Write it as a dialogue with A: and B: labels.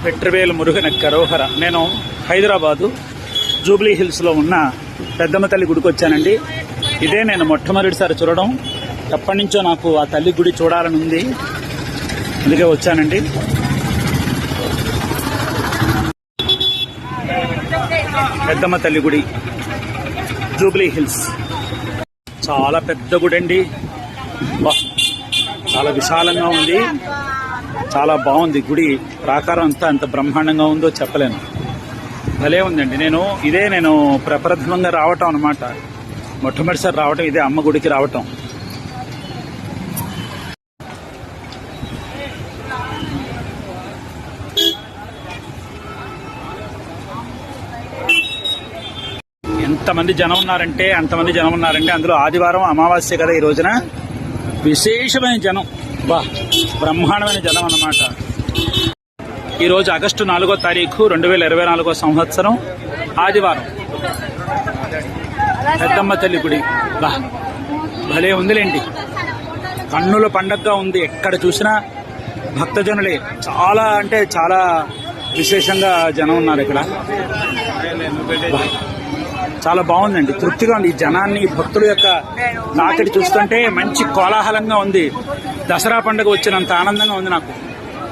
A: వెట్రివేలు మురుగన కరోహర. నేను హైదరాబాదు జూబ్లీ హిల్స్లో ఉన్న పెద్దమ్మ తల్లి గుడికి వచ్చానండి. ఇదే నేను మొట్టమొదటిసారి చూడడం. ఎప్పటి నుంచో నాకు ఆ తల్లి గుడి చూడాలని ఉంది, అందుకే వచ్చానండి. పెద్దమ్మ తల్లి గుడి జూబ్లీ హిల్స్ చాలా పెద్ద గుడి అండి. చాలా విశాలంగా ఉంది, చాలా బాగుంది గుడి. ప్రాకారం అంతా ఎంత బ్రహ్మాండంగా ఉందో చెప్పలేను, భలే ఉందండి. నేను ప్రప్రథమంగా రావటం అన్నమాట, మొట్టమొదటిసారి రావటం ఇదే, అమ్మ గుడికి రావటం. ఎంతమంది జనం ఉన్నారంటే అంతమంది జనం ఉన్నారండి. అందులో ఆదివారం అమావాస్య కదా ఈ రోజున, విశేషమైన జనం, బ్రహ్మాండమైన జనం అన్నమాట. ఈరోజు ఆగస్టు 4వ తారీఖు 2024 సంవత్సరం ఆదివారం. పెద్దమ్మ తల్లి గుడి భలే ఉందిలేండి, కన్నుల పండగగా ఉంది. ఎక్కడ చూసినా భక్తజనులే, చాలా అంటే చాలా విశేషంగా జనం ఉన్నారు ఇక్కడ. చాలా బాగుందండి, తృప్తిగా ఉంది. ఈ జనాన్ని, భక్తుల యొక్క నాకటి చూస్తుంటే మంచి కోలాహలంగా ఉంది. దసరా పండుగ వచ్చినంత ఆనందంగా ఉంది నాకు.